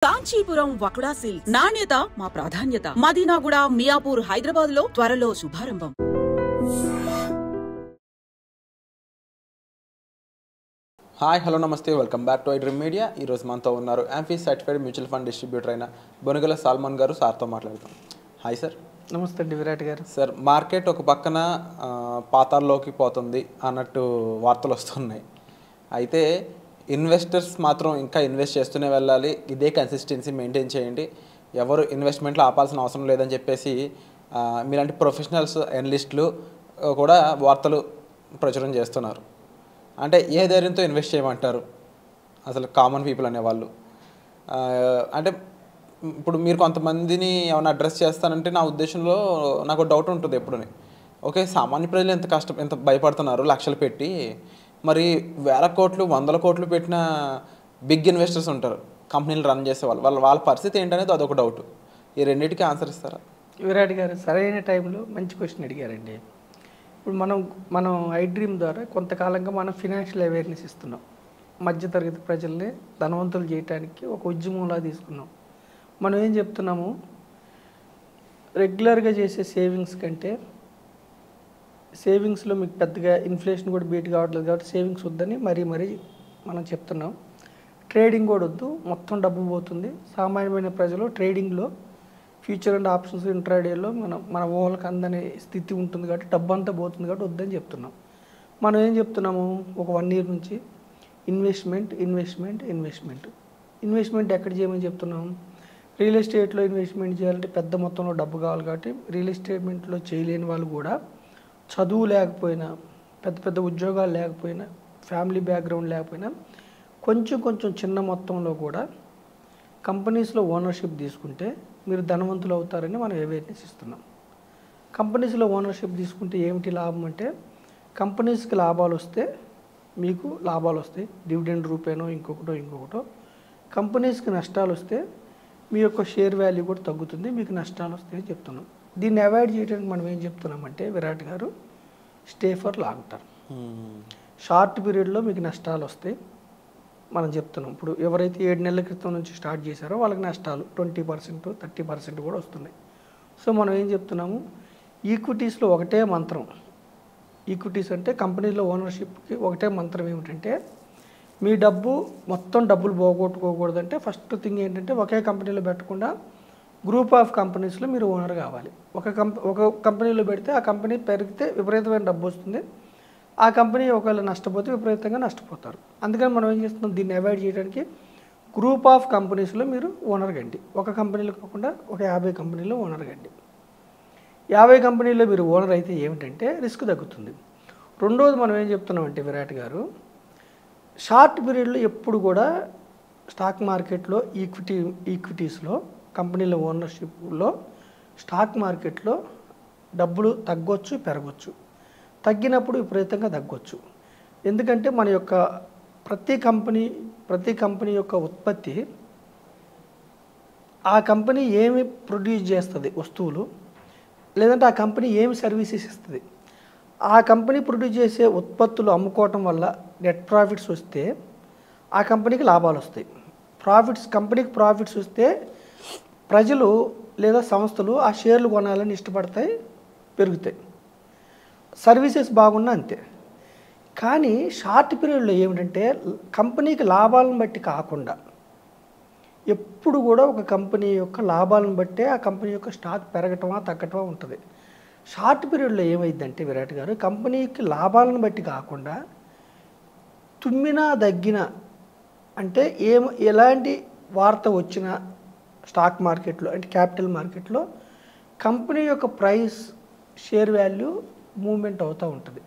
Kanchipuram వకుడా silks నాణ్యత మా ప్రాధాన్యత. మదీనాగూడ, మియాపూర్, హైదరాబాద్ లో త్వరలో శుభారంభం. హాయ్, హలో, నమస్తే, welcome back to iDream media. ఈరోజు మనతో ఉన్నారు amphi certified mutual fund distributor అయిన బొనుగల సాల్మన్ గారు. సార్తో మాట్లాడతాం. Hi sir. నమస్తే అండి విరాట్ గారు. సార్, మార్కెట్ ఒక పక్కన పాతాల్లోకి పోతుంది అన్నట్టు వార్తలు వస్తున్నాయి. అయితే ఇన్వెస్టర్స్ మాత్రం ఇంకా ఇన్వెస్ట్ చేస్తూనే వెళ్ళాలి, ఇదే కన్సిస్టెన్సీ మెయింటైన్ చేయండి, ఎవరు ఇన్వెస్ట్మెంట్లో ఆపాల్సిన అవసరం లేదని చెప్పేసి మీలాంటి ప్రొఫెషనల్స్ అనలిస్టులు కూడా వార్తలు ప్రచురం చేస్తున్నారు. అంటే ఏ ధైర్యంతో ఇన్వెస్ట్ చేయమంటారు అసలు కామన్ పీపుల్ అనేవాళ్ళు? అంటే ఇప్పుడు మీరు కొంతమందిని ఏమైనా అడ్రస్ చేస్తానంటే నా ఉద్దేశంలో నాకు డౌట్ ఉంటుంది ఎప్పుడుని. ఓకే, సామాన్య ప్రజలు ఎంత భయపడుతున్నారు లక్షలు పెట్టి, మరి వేల కోట్లు, వందల కోట్లు పెట్టిన బిగ్ ఇన్వెస్టర్స్ ఉంటారు, కంపెనీలు రన్ చేసే వాళ్ళ పరిస్థితి ఏంటనేది అదొక డౌట్. ఈ రెండింటికి ఆన్సర్ ఇస్తారా? విరాట్ గారు సరైన టైంలో మంచి క్వశ్చన్ అడిగారండి. ఇప్పుడు మనం iDream ద్వారా కొంతకాలంగా మనం ఫినాన్షియల్ అవేర్నెస్ ఇస్తున్నాం. మధ్యతరగతి ప్రజల్ని ధనవంతులు చేయడానికి ఒక ఉద్యమంలా తీసుకున్నాం. మనం ఏం చెప్తున్నాము, రెగ్యులర్గా చేసే సేవింగ్స్ కంటే సేవింగ్స్లో మీకు పెద్దగా ఇన్ఫ్లేషన్ కూడా బీట్ కావట్లేదు కాబట్టి సేవింగ్స్ వద్దని మరీ మనం చెప్తున్నాం. ట్రేడింగ్ కూడా వద్దు, మొత్తం డబ్బు పోతుంది. సామాన్యమైన ప్రజలు ట్రేడింగ్లో ఫ్యూచర్ అండ్ ఆప్షన్స్ ఇంట్రాడేలో మన ఊహలకు అందని స్థితి ఉంటుంది కాబట్టి డబ్బు అంతా పోతుంది కాబట్టి వద్దని చెప్తున్నాం. మనం ఏం చెప్తున్నాము, ఒక 1 year నుంచి ఇన్వెస్ట్మెంట్ ఎక్కడ చేయమని చెప్తున్నాం. రియల్ ఎస్టేట్లో ఇన్వెస్ట్మెంట్ చేయాలంటే పెద్ద మొత్తంలో డబ్బు కావాలి కాబట్టి రియల్ ఎస్టేట్మెంట్లో చేయలేని వాళ్ళు కూడా చదువు లేకపోయినా, పెద్ద ఉద్యోగాలు లేకపోయినా, ఫ్యామిలీ బ్యాక్గ్రౌండ్ లేకపోయినా కొంచెం చిన్న మొత్తంలో కూడా కంపెనీస్లో ఓనర్షిప్ తీసుకుంటే మీరు ధనవంతులు అవుతారని మనం అవేర్నెస్ ఇస్తున్నాం. కంపెనీస్లో ఓనర్షిప్ తీసుకుంటే ఏమిటి లాభం అంటే, కంపెనీస్కి లాభాలు వస్తే మీకు లాభాలు వస్తాయి, డివిడెండ్ రూపేనో ఇంకొకటో. కంపెనీస్కి నష్టాలు వస్తే మీ యొక్క షేర్ వాల్యూ కూడా తగ్గుతుంది, మీకు నష్టాలు వస్తాయని చెప్తున్నాం. దీన్ని అవాయిడ్ చేయడానికి మనం ఏం చెప్తున్నామంటే విరాట్ గారు, stay for long term. Short పీరియడ్లో మీకు నష్టాలు వస్తాయి మనం చెప్తున్నాం. ఇప్పుడు ఎవరైతే 7 నెలల క్రితం నుంచి స్టార్ట్ చేశారో వాళ్ళకి నష్టాలు 20%, 30% కూడా వస్తున్నాయి. సో మనం ఏం చెప్తున్నాము, ఈక్విటీస్లో ఒకటే మంత్రం. ఈక్విటీస్ అంటే కంపెనీలో ఓనర్షిప్కి ఒకటే మంత్రం ఏమిటంటే, మీ మొత్తం డబ్బులు పోగొట్టుకోకూడదంటే ఫస్ట్ థింగ్ ఏంటంటే ఒకే కంపెనీలో పెట్టకుండా గ్రూప్ ఆఫ్ కంపెనీస్లో మీరు ఓనర్ కావాలి. ఒక కంపెనీలో పెడితే ఆ కంపెనీ పెరిగితే విపరీతమైన డబ్బు వస్తుంది, ఆ కంపెనీ ఒకవేళ నష్టపోతే విపరీతంగా నష్టపోతారు. అందుకని మనం ఏం చేస్తున్నాం, దీన్ని అవాయిడ్ చేయడానికి గ్రూప్ ఆఫ్ కంపెనీస్లో మీరు ఓనర్ గండి. ఒక కంపెనీలో కాకుండా ఒక 50 కంపెనీలో ఓనర్ గండి. 50 కంపెనీలో మీరు ఓనర్ అయితే ఏమిటంటే రిస్క్ తగ్గుతుంది. రెండోది మనం ఏం చెప్తున్నామంటే విరాట్ గారు, షార్ట్ పీరియడ్లో ఎప్పుడు కూడా స్టాక్ మార్కెట్లో ఈక్విటీస్లో కంపెనీల ఓనర్షిప్లో స్టాక్ మార్కెట్లో డబ్బులు తగ్గొచ్చు, పెరగచ్చు. తగ్గినప్పుడు విపరీతంగా తగ్గొచ్చు. ఎందుకంటే మన యొక్క ప్రతి కంపెనీ యొక్క ఉత్పత్తి, ఆ కంపెనీ ఏమి ప్రొడ్యూస్ చేస్తుంది వస్తువులు, లేదంటే ఆ కంపెనీ ఏమి సర్వీసెస్ ఇస్తుంది, ఆ కంపెనీ ప్రొడ్యూస్ చేసే ఉత్పత్తులు అమ్ముకోవటం వల్ల నెట్ ప్రాఫిట్స్ వస్తే ఆ కంపెనీకి లాభాలు వస్తాయి. కంపెనీకి ప్రాఫిట్స్ వస్తే ప్రజలు లేదా సంస్థలు ఆ షేర్లు కొనాలని ఇష్టపడతాయి, పెరుగుతాయి. సర్వీసెస్ బాగున్నా అంతే. కానీ షార్ట్ పీరియడ్లో ఏమిటంటే కంపెనీకి లాభాలను బట్టి కాకుండా ఎప్పుడు కూడా ఒక కంపెనీ యొక్క లాభాలను బట్టే ఆ కంపెనీ యొక్క స్టాక్ పెరగటమా తగ్గటమా ఉంటుంది. షార్ట్ పీరియడ్లో ఏమైందంటే విరాట్ గారు, కంపెనీకి లాభాలను బట్టి కాకుండా తుమ్మినా దగ్గినా అంటే ఎలాంటి వార్త వచ్చినా స్టాక్ మార్కెట్లో అంటే క్యాపిటల్ మార్కెట్లో కంపెనీ యొక్క ప్రైస్, షేర్ వాల్యూ మూవ్మెంట్ అవుతూ ఉంటుంది.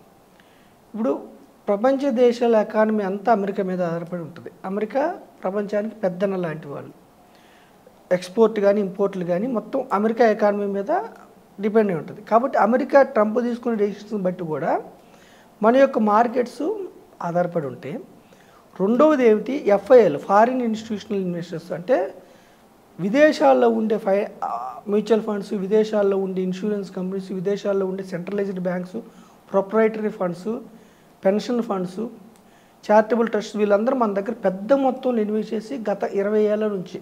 ఇప్పుడు ప్రపంచ దేశాల ఎకానమీ అంతా అమెరికా మీద ఆధారపడి ఉంటుంది. అమెరికా ప్రపంచానికి పెద్దన్న లాంటి వాళ్ళు. ఎక్స్పోర్ట్ కానీ ఇంపోర్ట్లు కానీ మొత్తం అమెరికా ఎకానమీ మీద డిపెండ్ అయి ఉంటుంది. కాబట్టి అమెరికా ట్రంప్ తీసుకునే డెసిషన్స్ బట్టి కూడా మన యొక్క మార్కెట్స్ ఆధారపడి ఉంటాయి. రెండవది ఏమిటి, FIL ఫారిన్ ఇన్స్టిట్యూషనల్ ఇన్వెస్టర్స్ అంటే విదేశాల్లో ఉండే మ్యూచువల్ ఫండ్స్, విదేశాల్లో ఉండే ఇన్సూరెన్స్ కంపెనీస్, విదేశాల్లో ఉండే centralised banks, proprietary funds, pension funds, charitable trust, వీళ్ళందరూ మన దగ్గర పెద్ద మొత్తంలో ఇన్వెస్ట్ చేసి గత 20 ఏళ్ళ నుంచి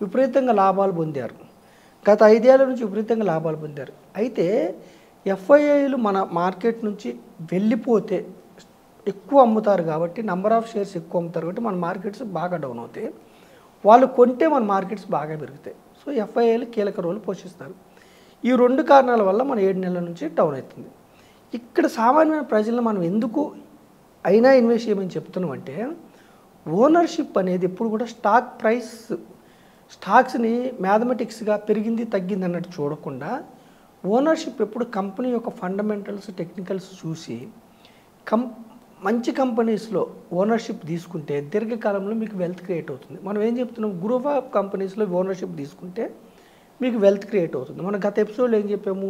విపరీతంగా లాభాలు పొందారు. గత 5 ఏళ్ల నుంచి విపరీతంగా లాభాలు పొందారు. అయితే ఎఫ్ఐఐలు మన మార్కెట్ నుంచి వెళ్ళిపోతే ఎక్కువ అమ్ముతారు కాబట్టి, నంబర్ ఆఫ్ షేర్స్ ఎక్కువ అమ్ముతారు కాబట్టి మన మార్కెట్స్ బాగా డౌన్ అవుతాయి. వాళ్ళు కొంటే మన మార్కెట్స్ బాగా పెరుగుతాయి. సో ఎఫ్ఐఐలు కీలక రోల్ పోషిస్తారు. ఈ 2 కారణాల వల్ల మన 7 నెలల నుంచి డౌన్ అవుతుంది. ఇక్కడ సామాన్యమైన ప్రజలను మనం ఎందుకు అయినా ఇన్వెస్ట్ చేయమని చెప్తున్నామంటే, ఓనర్షిప్ అనేది ఎప్పుడు కూడా స్టాక్ ప్రైస్, స్టాక్స్ని మ్యాథమెటిక్స్గా పెరిగింది తగ్గింది అన్నట్టు చూడకుండా, ఓనర్షిప్ ఎప్పుడు కంపెనీ యొక్క ఫండమెంటల్స్, టెక్నికల్స్ చూసి మంచి కంపెనీస్లో ఓనర్షిప్ తీసుకుంటే దీర్ఘకాలంలో మీకు వెల్త్ క్రియేట్ అవుతుంది. మనం ఏం చెప్తున్నాం, గ్రూప్ ఆఫ్ కంపెనీస్లో ఓనర్షిప్ తీసుకుంటే మీకు వెల్త్ క్రియేట్ అవుతుంది. మనం గత ఎపిసోడ్లో ఏం చెప్పాము,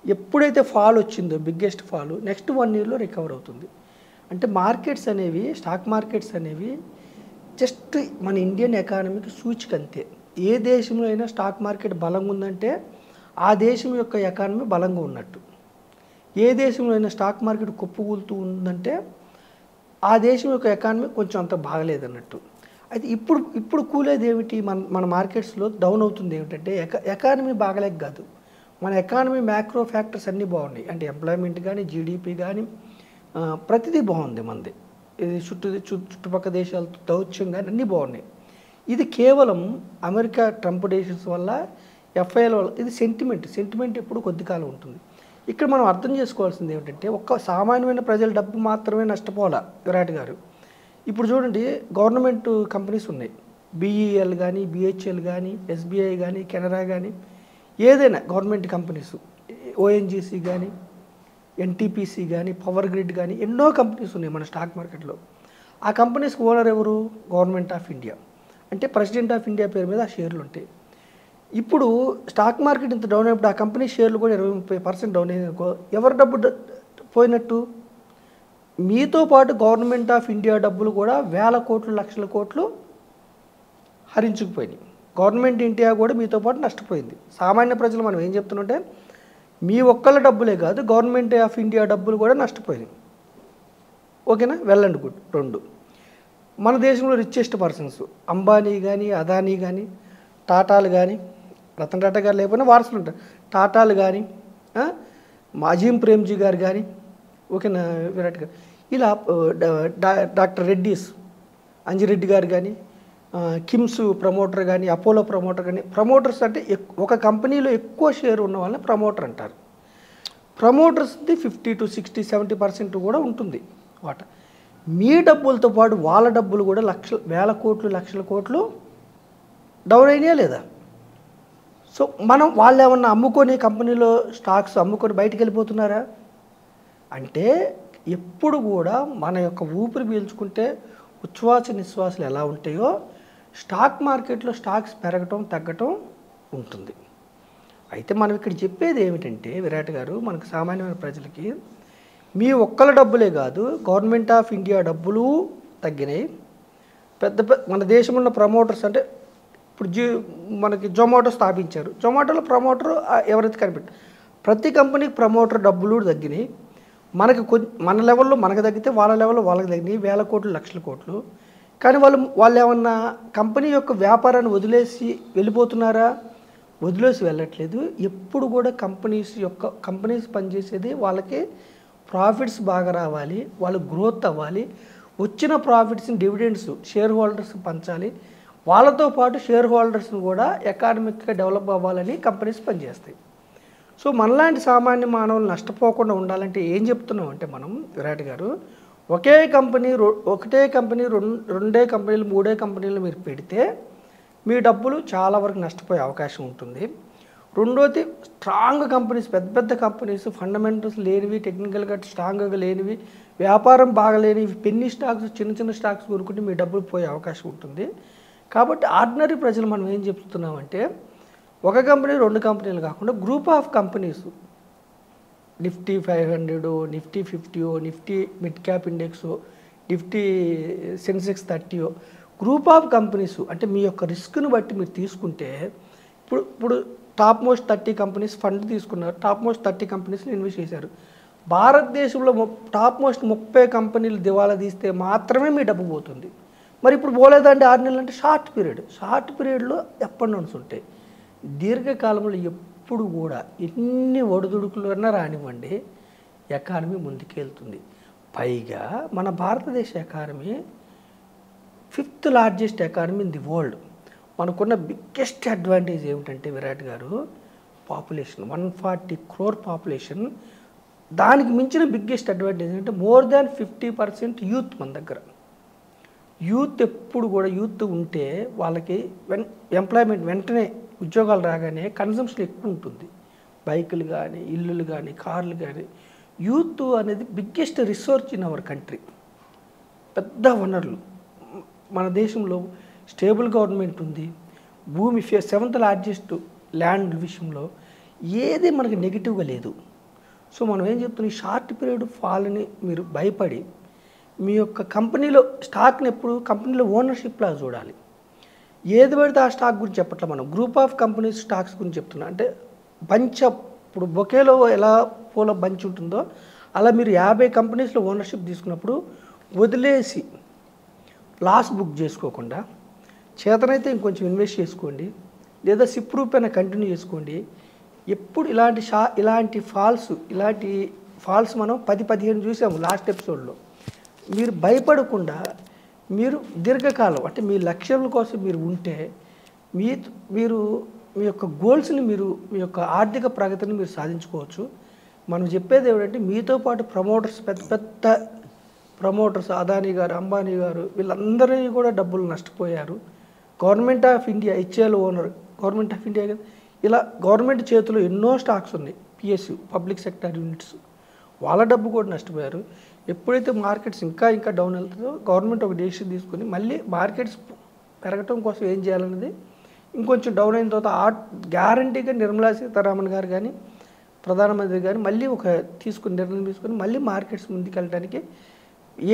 ఎప్పుడైతే ఫాల్ వచ్చిందో బిగ్గెస్ట్ ఫాల్ నెక్స్ట్ 1 ఇయర్లో రికవర్ అవుతుంది. అంటే మార్కెట్స్ అనేవి, స్టాక్ మార్కెట్స్ అనేవి జస్ట్ మన ఇండియన్ ఎకానమీకి సూచిక అంతే. ఏ దేశంలో అయినా స్టాక్ మార్కెట్ బలంగా ఉందంటే ఆ దేశం యొక్క ఎకానమీ బలంగా ఉన్నట్టు. ఏ దేశంలో అయినా స్టాక్ మార్కెట్ కుప్పకూలుతూ ఉందంటే ఆ దేశం యొక్క ఎకానమీ కొంచెం అంత బాగలేదన్నట్టు. అయితే ఇప్పుడు కూలేది ఏమిటి, మన మార్కెట్స్లో డౌన్ అవుతుంది ఏమిటంటే ఎకానమీ బాగలేక కాదు, మన ఎకానమీ మ్యాక్రో ఫ్యాక్టర్స్ అన్నీ బాగున్నాయి. అంటే ఎంప్లాయ్మెంట్ కానీ, జీడిపి కానీ, ప్రతిదీ బాగుంది మనది. ఇది చుట్టుపక్కల దేశాలతో దౌత్యం కానీ అన్నీ బాగున్నాయి. ఇది కేవలం అమెరికా ట్రంప్ డెసిషన్స్ వల్ల, ఎఫ్ఐఎల్ వల్ల. ఇది సెంటిమెంట్ ఎప్పుడు కొద్ది కాలం ఉంటుంది. ఇక్కడ మనం అర్థం చేసుకోవాల్సింది ఏమిటంటే, ఒక్క సామాన్యమైన ప్రజల డబ్బు మాత్రమే నష్టపోవాలా విరాట్ గారు. ఇప్పుడు చూడండి, గవర్నమెంట్ కంపెనీస్ ఉన్నాయి, బిఈఎల్ కానీ, బిహెచ్ఎల్ కానీ, ఎస్బీఐ కానీ, కెనరా కానీ, ఏదైనా గవర్నమెంట్ కంపెనీస్, ఓఎన్జీసీ కానీ, ఎన్టీపీసీ కానీ, పవర్ గ్రిడ్ కానీ, ఎన్నో కంపెనీస్ ఉన్నాయి మన స్టాక్ మార్కెట్లో. ఆ కంపెనీస్కి ఓనర్ ఎవరు, గవర్నమెంట్ ఆఫ్ ఇండియా. అంటే ప్రెసిడెంట్ ఆఫ్ ఇండియా పేరు మీద ఆ షేర్లు ఉంటాయి. ఇప్పుడు స్టాక్ మార్కెట్ ఇంత డౌన్ అయినప్పుడు ఆ కంపెనీ షేర్లు కూడా 20-30% డౌన్ అయ్యిందనుకో, ఎవరి డబ్బు పోయినట్టు? మీతో పాటు గవర్నమెంట్ ఆఫ్ ఇండియా డబ్బులు కూడా వేల కోట్లు, లక్షల కోట్లు హరించుకుపోయినాయి. గవర్నమెంట్ ఇండియా కూడా మీతో పాటు నష్టపోయింది. సామాన్య ప్రజలు మనం ఏం చెప్తున్నంటే, మీ ఒక్కళ్ళ డబ్బులే కాదు, గవర్నమెంట్ ఆఫ్ ఇండియా డబ్బులు కూడా నష్టపోయినాయి. ఓకేనా, వెల్ అండ్ గుడ్. 2, మన దేశంలో రిచెస్ట్ పర్సన్స్ అంబానీ కానీ, అదానీ కానీ, టాటాలు కానీ, రతన్ టాటా గారు లేకపోయినా వారసులు ఉంటారు, టాటాలు కానీ, అజీం ప్రేమ్జీ గారు కానీ, ఓకేనా, విరాట్ గారు, ఇలా డాక్టర్ రెడ్డిస్, అంజిరెడ్డి గారు కానీ, కిమ్స్ ప్రమోటర్ కానీ, అపోలో ప్రమోటర్ కానీ. ప్రమోటర్స్ అంటే ఒక కంపెనీలో ఎక్కువ షేర్ ఉన్న వాళ్ళని ప్రమోటర్ అంటారు. ప్రమోటర్స్ది 50 to 60, 70% కూడా ఉంటుంది వాట. మీ డబ్బులతో పాటు వాళ్ళ డబ్బులు కూడా వేల కోట్లు, లక్షల కోట్లు డౌన్ అయినాయా లేదా? సో వాళ్ళు ఏమన్నా అమ్ముకొని, కంపెనీలో స్టాక్స్ అమ్ముకొని బయటికి వెళ్ళిపోతున్నారా? అంటే ఎప్పుడు కూడా మన యొక్క ఊపిరి పీల్చుకుంటే ఉచ్ఛ్వాస నిశ్వాసాలు ఎలా ఉంటాయో స్టాక్ మార్కెట్లో స్టాక్స్ పెరగటం, తగ్గటం ఉంటుంది. అయితే మనం ఇక్కడ చెప్పేది ఏమిటంటే విరాట్ గారు, మనకు సామాన్యమైన ప్రజలకి మీ ఒక్కళ్ళ డబ్బులే కాదు, గవర్నమెంట్ ఆఫ్ ఇండియా డబ్బులు తగ్గినాయి. మన దేశంలో ఉన్న ప్రమోటర్స్, అంటే ఇప్పుడు మనకి జొమాటో స్థాపించారు, జొమాటోలో ప్రమోటర్ ఎవరైతే కనిపెట్టారు, ప్రతి కంపెనీకి ప్రమోటర్ డబ్బులు తగ్గినాయి. మన లెవెల్లో మనకు తగ్గితే వాళ్ళ లెవెల్లో వాళ్ళకి తగ్గినాయి, వేల కోట్లు, లక్షల కోట్లు. కానీ వాళ్ళు ఏమన్నా కంపెనీ యొక్క వ్యాపారాన్ని వదిలేసి వెళ్ళిపోతున్నారా? వదిలేసి వెళ్ళట్లేదు. ఎప్పుడు కూడా కంపెనీస్ పనిచేసేది వాళ్ళకి ప్రాఫిట్స్ బాగా రావాలి, వాళ్ళు గ్రోత్ అవ్వాలి, వచ్చిన ప్రాఫిట్స్ని డివిడెండ్స్ షేర్ హోల్డర్స్ పంచాలి, వాళ్ళతో పాటు షేర్ హోల్డర్స్ని కూడా ఎకానమిక్గా డెవలప్ అవ్వాలని కంపెనీస్ పనిచేస్తాయి. సో మనలాంటి సామాన్య మానవులు నష్టపోకుండా ఉండాలంటే ఏం చెప్తున్నాం అంటే మనం విరాట్ గారు, ఒకటే కంపెనీ 2 కంపెనీలు 3 కంపెనీలు మీరు పెడితే మీ డబ్బులు చాలా వరకు నష్టపోయే అవకాశం ఉంటుంది. రెండోది, స్ట్రాంగ్ కంపెనీస్, పెద్ద కంపెనీస్, ఫండమెంటల్స్ లేనివి, టెక్నికల్గా స్ట్రాంగ్గా లేనివి, వ్యాపారం బాగలేనివి, పెన్నీ స్టాక్స్, చిన్న స్టాక్స్ కొనుక్కుంటే మీ డబ్బులు పోయే అవకాశం ఉంటుంది. కాబట్టి ఆర్డినరీ ప్రజలు మనం ఏం చెప్తున్నామంటే, ఒక కంపెనీ 2 కంపెనీలు కాకుండా group of companies, Nifty 500, Nifty 50, Nifty mid cap index, Nifty Sensex 30, group of companies. అంటే మీ యొక్క రిస్క్ను బట్టి మీరు తీసుకుంటే, ఇప్పుడు టాప్ మోస్ట్ 30 కంపెనీస్ ఫండ్ తీసుకున్నారు, టాప్ మోస్ట్ 30 కంపెనీస్ని ఇన్వెస్ట్ చేశారు. భారతదేశంలో టాప్ మోస్ట్ 30 కంపెనీలు దివాలా తీస్తే మాత్రమే మీ డబ్బు పోతుంది. మరి ఇప్పుడు పోలేదంటే 6 నెలలు అంటే షార్ట్ పీరియడ్లో అప్ అండ్ డౌన్స్ ఉంటాయి. దీర్ఘకాలంలో ఎప్పుడు కూడా ఎన్ని ఒడిదుడుకులు అన్నా రానివ్వండి, ఎకానమీ ముందుకెళ్తుంది. పైగా మన భారతదేశ economy 5th largest economy in the world. మనకున్న బిగ్గెస్ట్ అడ్వాంటేజ్ ఏమిటంటే విరాట్ గారు, పాపులేషన్ 140 crore పాపులేషన్. దానికి మించిన బిగ్గెస్ట్ అడ్వాంటేజ్ ఏంటంటే మోర్ దాన్ 50% యూత్ మన దగ్గర. యూత్ ఎప్పుడు కూడా యూత్ ఉంటే వాళ్ళకి ఎంప్లాయ్మెంట్ వెంటనే ఉద్యోగాలు రాగానే కన్సంప్షన్ ఎక్కువ ఉంటుంది. బైకులు కానీ, ఇల్లులు కానీ, కార్లు కానీ. యూత్ అనేది biggest resource in our country. పెద్ద వనరులు మన దేశంలో. స్టేబుల్ గవర్నమెంట్ ఉంది. భూమి 7th లార్జెస్ట్ ల్యాండ్ విషయంలో ఏది మనకి నెగిటివ్గా లేదు. సో మనం ఏం చెప్తున్నాం, ఈ షార్ట్ పీరియడ్ ఫాల్ని మీరు భయపడి మీ యొక్క కంపెనీలో స్టాక్ని ఎప్పుడు కంపెనీలో ఓనర్షిప్ లాగా చూడాలి. ఏది పడితే ఆ స్టాక్ గురించి చెప్పట్లే, మనం గ్రూప్ ఆఫ్ కంపెనీస్ స్టాక్స్ గురించి చెప్తున్నాం. అంటే బంచ్ ఇప్పుడు బొకేలో ఎలా పూల బంచ్ ఉంటుందో అలా మీరు 50 కంపెనీస్లో ఓనర్షిప్ తీసుకున్నప్పుడు వదిలేసి లాస్ బుక్ చేసుకోకుండా చేతనైతే ఇంకొంచెం ఇన్వెస్ట్ చేసుకోండి, లేదా సిప్ రూపేణ కంటిన్యూ చేసుకోండి. ఎప్పుడు ఇలాంటి ఫాల్స్ మనం 10-15 చూసాము లాస్ట్ ఎపిసోడ్లో. మీరు భయపడకుండా మీరు దీర్ఘకాలం అంటే మీ లక్ష్యాల కోసం మీరు ఉంటే మీరు మీ యొక్క గోల్స్ని మీ యొక్క ఆర్థిక ప్రగతిని మీరు సాధించుకోవచ్చు. మనం చెప్పేది ఏమిటంటే మీతో పాటు ప్రమోటర్స్, పెద్ద ప్రమోటర్స్, అదానీ గారు, అంబానీ గారు, వీళ్ళందరినీ కూడా డబ్బులు నష్టపోయారు. Government of India HAL owner government of India ఇలా గవర్నమెంట్ చేతిలో ఎన్నో స్టాక్స్ ఉన్నాయి, పిఎస్యు పబ్లిక్ సెక్టర్ యూనిట్స్, వాళ్ళ డబ్బు కూడా నష్టపోయారు. ఎప్పుడైతే మార్కెట్స్ ఇంకా డౌన్ వెళ్తుందో గవర్నమెంట్ ఒక డెసిషన్ తీసుకుని మళ్ళీ మార్కెట్స్ పెరగటం కోసం ఏం చేయాలనేది ఇంకొంచెం డౌన్ అయిన తర్వాత గ్యారంటీగా నిర్మలా సీతారామన్ గారు కానీ ప్రధానమంత్రి గారు మళ్ళీ నిర్ణయం తీసుకుని మళ్ళీ మార్కెట్స్ ముందుకెళ్ళడానికి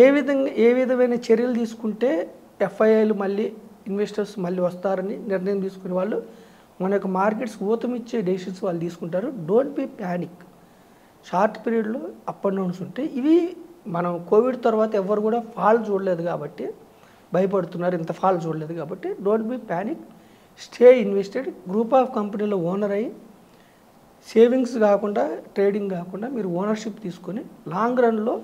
ఏ విధమైన చర్యలు తీసుకుంటే ఎఫ్ఐఐలు మళ్ళీ ఇన్వెస్టర్స్ మళ్ళీ వస్తారని నిర్ణయం తీసుకునే వాళ్ళు మన యొక్క మార్కెట్స్ ఊతమిచ్చే డెసిషన్స్ వాళ్ళు తీసుకుంటారు. Don't be panic. షార్ట్ పీరియడ్లో అప్ అండ్ డౌన్స్ ఉంటాయి. ఇవి మనం కోవిడ్ తర్వాత ఎవరు కూడా ఫాల్ చూడలేదు కాబట్టి భయపడుతున్నారు, ఇంత ఫాల్ చూడలేదు కాబట్టి. Don't be panic, stay invested. Group of కంపెనీలో ఓనర్ అయ్యి సేవింగ్స్ కాకుండా, ట్రేడింగ్ కాకుండా మీరు ఓనర్షిప్ తీసుకొని లాంగ్ రన్లో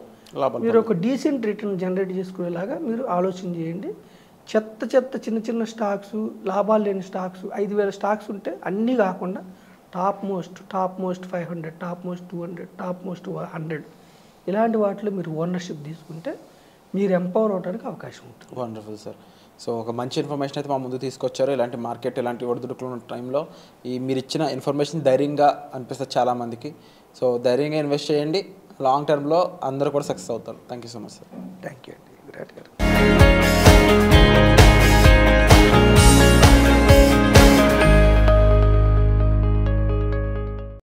మీరు ఒక డీసెంట్ రిటర్న్ జనరేట్ చేసుకునేలాగా మీరు ఆలోచన చేయండి. చిన్న స్టాక్స్, లాభాలు లేని స్టాక్స్ 5,000 స్టాక్స్ ఉంటే అన్నీ కాకుండా top most 500, top most 200, top most 100 ఇలాంటి వాటిలో మీరు ఓనర్షిప్ తీసుకుంటే మీరు ఎంపవర్ అవడానికి అవకాశం ఉంటుంది. Wonderful sir. సో ఒక మంచి ఇన్ఫర్మేషన్ అయితే మా ముందు తీసుకొచ్చారు. ఇలాంటి మార్కెట్, ఇలాంటి ఒడిదుడుకులు ఉన్న టైంలో మీరు ఇచ్చిన ఇన్ఫర్మేషన్ ధైర్యంగా అనిపిస్తుంది చాలామందికి. సో ధైర్యంగా ఇన్వెస్ట్ చేయండి, లాంగ్ టర్మ్లో అందరూ కూడా సక్సెస్ అవుతారు. Thank you so much sir. Thank you అండి విరాట్ గారు.